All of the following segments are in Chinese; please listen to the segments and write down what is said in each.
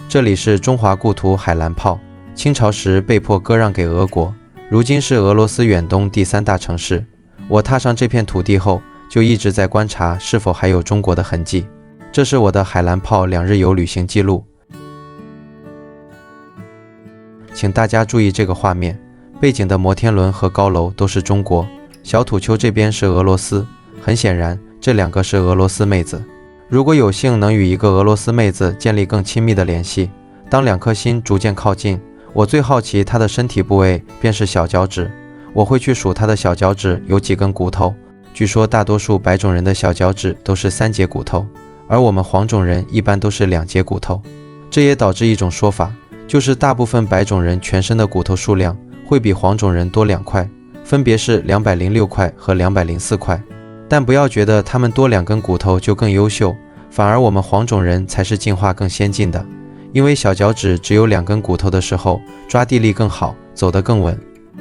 这里是中华故土海兰泡，清朝时被迫割让给俄国，如今是俄罗斯远东第3大城市。我踏上这片土地后，就一直在观察是否还有中国的痕迹。这是我的海兰泡2日游旅行记录。请大家注意这个画面，背景的摩天轮和高楼都是中国，小土丘这边是俄罗斯。很显然，这2个是俄罗斯妹子。如果有幸能与一个俄罗斯妹子建立更亲密的联系，当2颗心逐渐靠近，我最好奇她的身体部位便是小脚趾。我会去数她的小脚趾有几根骨头。据说大多数白种人的小脚趾都是3节骨头，而我们黄种人一般都是2节骨头。这也导致一种说法，就是大部分白种人全身的骨头数量会比黄种人多2块，分别是206块和204块。但不要觉得他们多2根骨头就更优秀，反而我们黄种人才是进化更先进的，因为小脚趾只有2根骨头的时候，抓地力更好，走得更稳。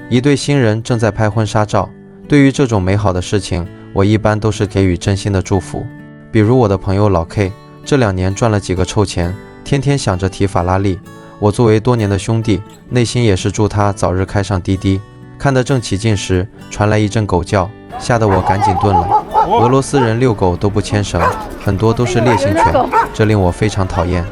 一对新人正在拍婚纱照，对于这种美好的事情，我一般都是给予真心的祝福。比如我的朋友老 K， 这2年赚了几个臭钱，天天想着提法拉利。我作为多年的兄弟，内心也是祝他早日开上滴滴。看得正起劲时，传来一阵狗叫，吓得我赶紧顿了。俄罗斯人遛狗都不牵绳，很多都是烈性犬，这令我非常讨厌。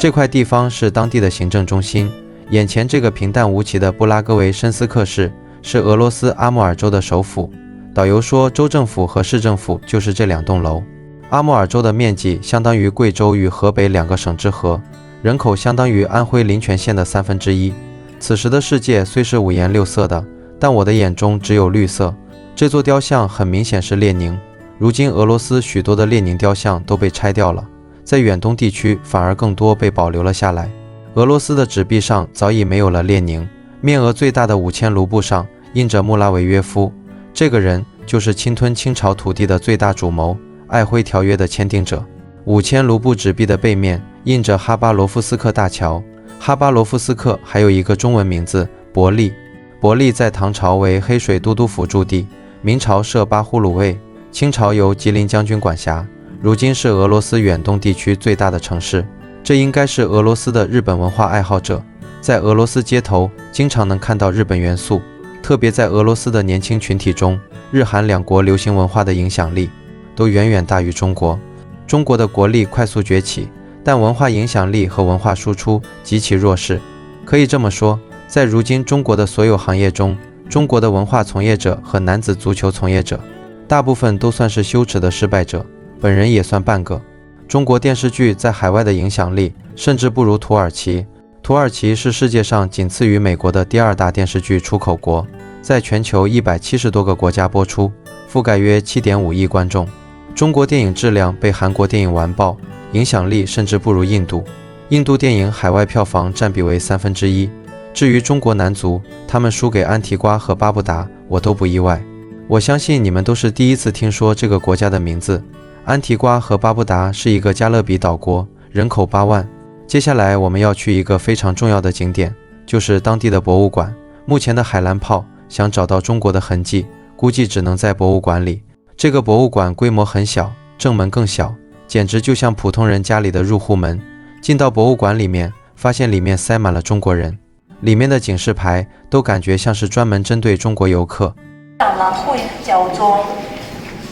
这块地方是当地的行政中心，眼前这个平淡无奇的布拉戈维申斯克市是俄罗斯阿穆尔州的首府。导游说，州政府和市政府就是这2栋楼。阿穆尔州的面积相当于贵州与河北2个省之和，人口相当于安徽临泉县的1/3。此时的世界虽是5颜6色的，但我的眼中只有绿色。这座雕像很明显是列宁，如今俄罗斯许多的列宁雕像都被拆掉了，在远东地区反而更多被保留了下来。俄罗斯的纸币上早已没有了列宁，面额最大的5000卢布上印着穆拉维约夫，这个人就是侵吞清朝土地的最大主谋，瑷珲条约的签订者。5000卢布纸币的背面印着哈巴罗夫斯克大桥，哈巴罗夫斯克还有一个中文名字伯利。伯利在唐朝为黑水都督府驻地，明朝设巴呼鲁卫，清朝由吉林将军管辖，如今是俄罗斯远东地区最大的城市。这应该是俄罗斯的日本文化爱好者，在俄罗斯街头经常能看到日本元素，特别在俄罗斯的年轻群体中，日韩2国流行文化的影响力都远远大于中国。中国的国力快速崛起，但文化影响力和文化输出极其弱势。可以这么说，在如今中国的所有行业中，中国的文化从业者和男子足球从业者，大部分都算是羞耻的失败者，本人也算半个。中国电视剧在海外的影响力甚至不如土耳其。土耳其是世界上仅次于美国的第2大电视剧出口国，在全球170多个国家播出，覆盖约7.5亿观众。中国电影质量被韩国电影完爆，影响力甚至不如印度。印度电影海外票房占比为1/3。至于中国男足，他们输给安提瓜和巴布达，我都不意外。我相信你们都是第一次听说这个国家的名字。安提瓜和巴布达是一个加勒比岛国，人口8万。接下来我们要去一个非常重要的景点，就是当地的博物馆。目前的海兰泡想找到中国的痕迹，估计只能在博物馆里。这个博物馆规模很小，正门更小，简直就像普通人家里的入户门。进到博物馆里面，发现里面塞满了中国人，里面的警示牌都感觉像是专门针对中国游客。展览会叫做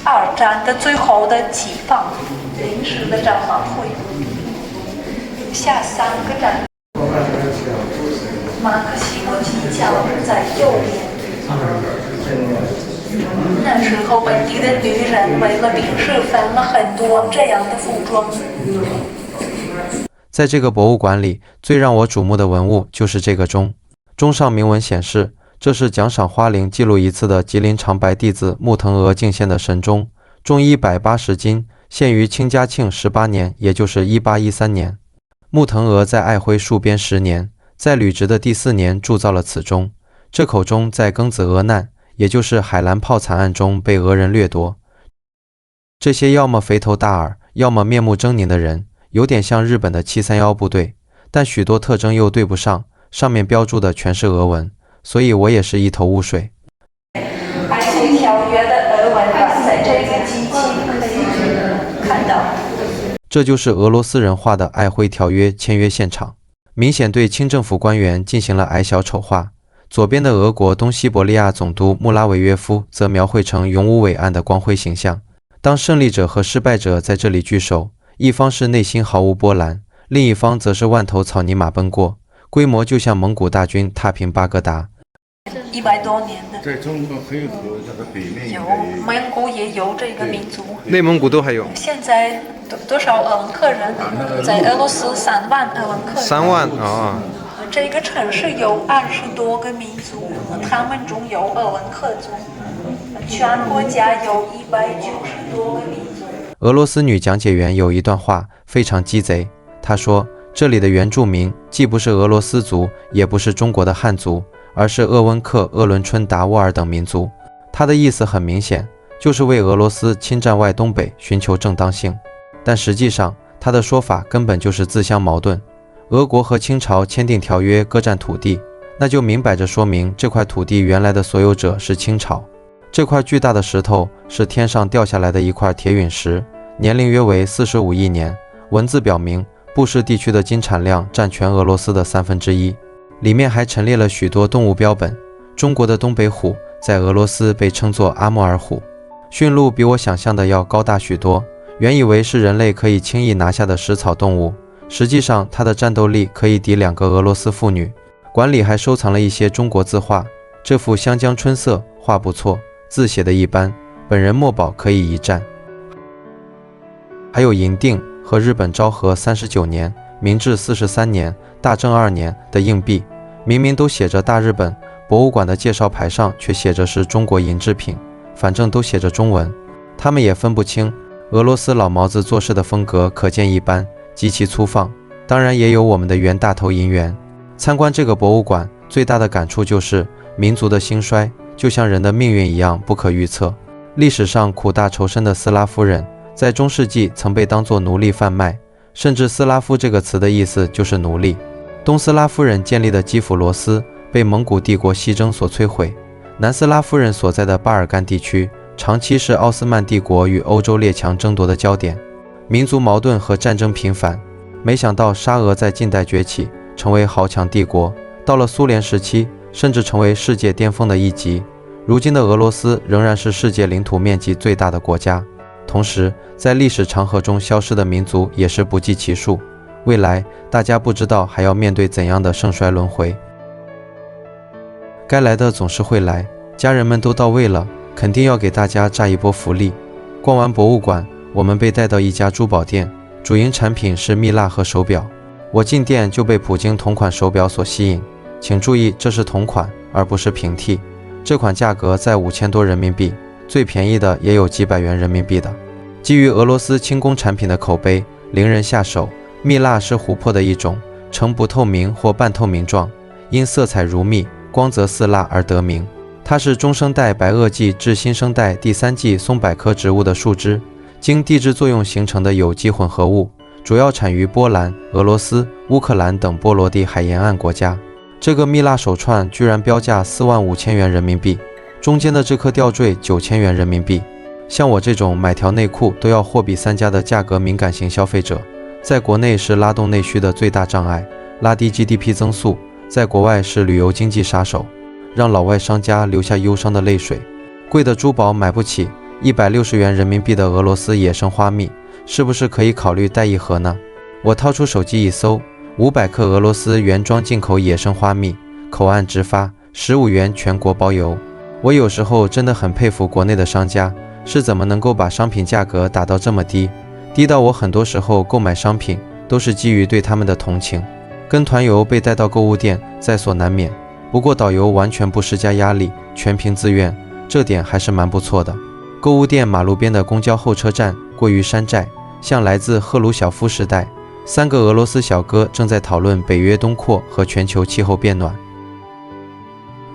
2战的最后的解放临时的展览会，下3个展，马克西诺技巧在右边。那时候本地的女人为了兵士分了很多这样的服装。在这个博物馆里，最让我瞩目的文物就是这个钟。钟上铭文显示，这是奖赏花翎记录一次的吉林长白弟子穆腾娥敬献的神钟，重180斤，献于清嘉庆18年，也就是1813年。穆腾娥在爱辉戍边10年，在履职的第4年铸造了此钟。这口钟在庚子俄难，也就是海兰泡惨案中被俄人掠夺。这些要么肥头大耳，要么面目狰狞的人，有点像日本的731部队，但许多特征又对不上，上面标注的全是俄文，所以我也是一头雾水。瑷珲条约的俄文版在这个机器可以看到。这就是俄罗斯人画的瑷珲条约签约现场。明显对清政府官员进行了矮小丑化。左边的俄国东西伯利亚总督穆拉维约夫则描绘成勇武伟岸的光辉形象。当胜利者和失败者在这里聚首，一方是内心毫无波澜，另一方则是万头草泥马奔过，规模就像蒙古大军踏平巴格达。100多年的，在中国黑河它的北面有蒙古也有这个民族，内蒙古都还有。现在多少鄂温克人？在俄罗斯3万鄂温克人。3万啊！这个城市有20多个民族，他们中有鄂温克族，全国家有190多个民族。俄罗斯女讲解员有一段话非常鸡贼，她说这里的原住民既不是俄罗斯族，也不是中国的汉族，而是鄂温克、鄂伦春、达斡尔等民族。她的意思很明显，就是为俄罗斯侵占外东北寻求正当性。但实际上她的说法根本就是自相矛盾。俄国和清朝签订条约割占土地，那就明摆着说明这块土地原来的所有者是清朝。这块巨大的石头是天上掉下来的一块铁陨石，年龄约为45亿年。文字表明布什地区的金产量占全俄罗斯的1/3，里面还陈列了许多动物标本。中国的东北虎在俄罗斯被称作阿穆尔虎。驯鹿比我想象的要高大许多，原以为是人类可以轻易拿下的食草动物，实际上它的战斗力可以抵2个俄罗斯妇女。馆里还收藏了一些中国字画，这幅《湘江春色》画不错，字写的一般，本人墨宝可以一战。还有银锭和日本昭和39年、明治43年、大正2年的硬币，明明都写着大日本，博物馆的介绍牌上却写着是中国银制品，反正都写着中文，他们也分不清。俄罗斯老毛子做事的风格可见一斑，极其粗放，当然也有我们的袁大头银元。参观这个博物馆最大的感触就是民族的兴衰就像人的命运一样不可预测。历史上苦大仇深的斯拉夫人在中世纪曾被当作奴隶贩卖，甚至斯拉夫这个词的意思就是奴隶。东斯拉夫人建立的基辅罗斯被蒙古帝国西征所摧毁，南斯拉夫人所在的巴尔干地区长期是奥斯曼帝国与欧洲列强争夺的焦点，民族矛盾和战争频繁。没想到沙俄在近代崛起，成为豪强帝国，到了苏联时期甚至成为世界巅峰的一极。如今的俄罗斯仍然是世界领土面积最大的国家，同时在历史长河中消失的民族也是不计其数。未来大家不知道还要面对怎样的盛衰轮回。该来的总是会来，家人们都到位了，肯定要给大家炸一波福利。逛完博物馆，我们被带到一家珠宝店，主营产品是蜜蜡和手表。我进店就被普京同款手表所吸引，请注意这是同款而不是平替，这款价格在5000多人民币，最便宜的也有几百元人民币的。基于俄罗斯轻工产品的口碑，令人下手。蜜蜡是琥珀的一种，呈不透明或半透明状，因色彩如蜜，光泽似蜡而得名。它是中生代白垩纪至新生代第3纪松柏科植物的树枝，经地质作用形成的有机混合物，主要产于波兰、俄罗斯、乌克兰等波罗的海沿岸国家。这个蜜蜡手串居然标价45000元人民币，中间的这颗吊坠9000元人民币。像我这种买条内裤都要货比三家的价格敏感型消费者，在国内是拉动内需的最大障碍，拉低 GDP 增速，在国外是旅游经济杀手，让老外商家流下忧伤的泪水。贵的珠宝买不起，160元人民币的俄罗斯野生花蜜，是不是可以考虑带一盒呢？我掏出手机一搜，500克俄罗斯原装进口野生花蜜，口岸直发，15元全国包邮。我有时候真的很佩服国内的商家，是怎么能够把商品价格打到这么低，低到我很多时候购买商品都是基于对他们的同情。跟团游被带到购物店在所难免，不过导游完全不施加压力，全凭自愿，这点还是蛮不错的。购物店马路边的公交候车站过于山寨，像来自赫鲁晓夫时代。3个俄罗斯小哥正在讨论北约东扩和全球气候变暖。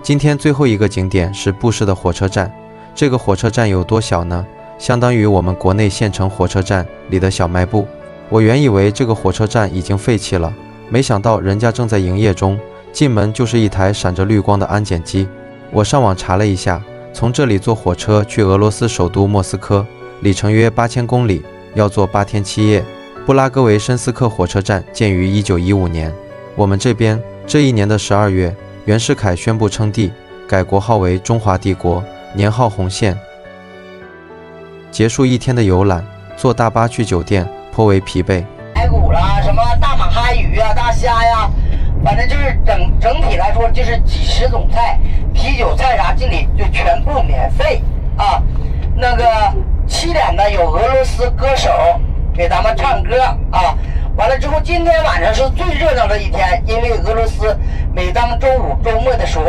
今天最后一个景点是布什的火车站，这个火车站有多小呢？相当于我们国内县城火车站里的小卖部。我原以为这个火车站已经废弃了，没想到人家正在营业中，进门就是一台闪着绿光的安检机。我上网查了一下，从这里坐火车去俄罗斯首都莫斯科，里程约8000公里，要坐8天7夜。布拉格维申斯克火车站建于1915年，我们这边这一年的12月，袁世凯宣布称帝，改国号为中华帝国，年号洪宪。结束一天的游览，坐大巴去酒店，颇为疲惫。排骨啦，什么大马哈鱼呀、大虾呀，反正就是整体来说就是几十种菜，啤酒菜啥这里就全部免费啊。那个7点呢有俄罗斯歌手给咱们唱歌啊。完了之后，今天晚上是最热闹的一天，因为俄罗斯每当周五周末的时候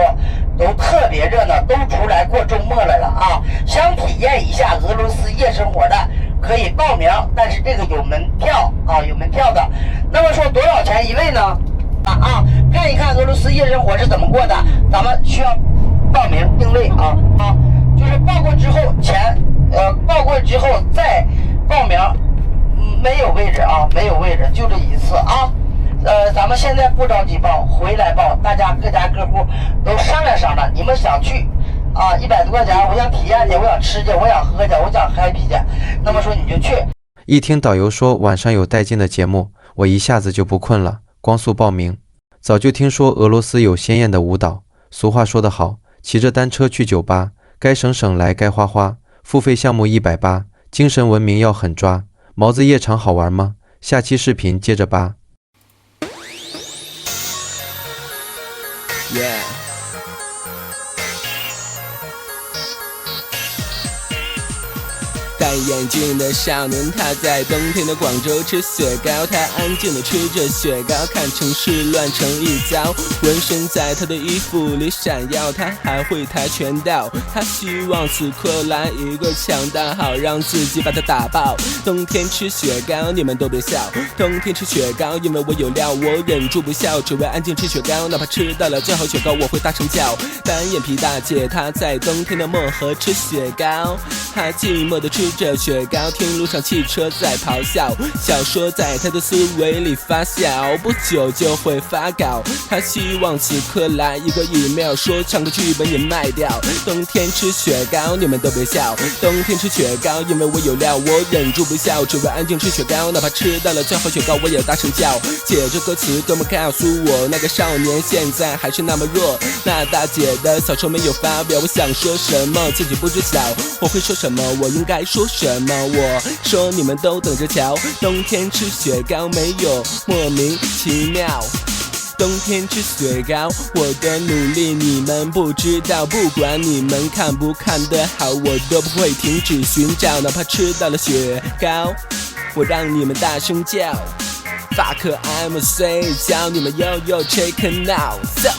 都特别热闹，都出来过周末来了啊！想体验一下俄罗斯夜生活的，可以报名，但是这个有门票啊，有门票的。那么说多少钱一位呢？看一看俄罗斯夜生活是怎么过的，咱们需要报名定位啊，就是报过之后报过之后再报名。没有位置啊，没有位置，就这一次啊。咱们现在不着急报，回来报，大家各家各户都商量商量，你们想去啊，100多块钱，我想体验去，我想吃去，我想喝去，我想 happy 去，那么说你就去。一听导游说晚上有带劲的节目，我一下子就不困了，光速报名。早就听说俄罗斯有鲜艳的舞蹈，俗话说得好，骑着单车去酒吧，该省省来该花花，付费项目180，精神文明要狠抓。毛子夜场好玩吗？下期视频接着扒。戴眼镜的少年，他在冬天的广州吃雪糕，他安静地吃着雪糕，看城市乱成一糟，纹身在他的衣服里闪耀，他还会跆拳道，他希望此刻来一个强大，好让自己把他打爆。冬天吃雪糕，你们都别笑，冬天吃雪糕，因为我有料，我忍住不笑，只为安静吃雪糕，哪怕吃到了最好雪糕，我会大声叫。单眼皮大姐，她在冬天的漠河吃雪糕，她寂寞地吃着雪糕，听路上汽车在咆哮，小说在他的思维里发酵，不久就会发稿。他希望此刻来一个 email， 说唱个剧本也卖掉。冬天吃雪糕，你们都别笑，冬天吃雪糕，因为我有料，我忍住不笑，只为安静吃雪糕，哪怕吃到了最好雪糕，我也大声叫。写着歌词，哥们告诉我，那个少年现在还是那么弱。那大姐的小说没有发表，我想说什么自己不知晓，我会说什么，我应该说什么？我说你们都等着瞧，冬天吃雪糕没有莫名其妙。冬天吃雪糕，我的努力你们不知道，不管你们看不看得好，我都不会停止寻找，哪怕吃到了雪糕，我让你们大声叫。Fuck I'm a say， 叫你们 yo yo check it now， so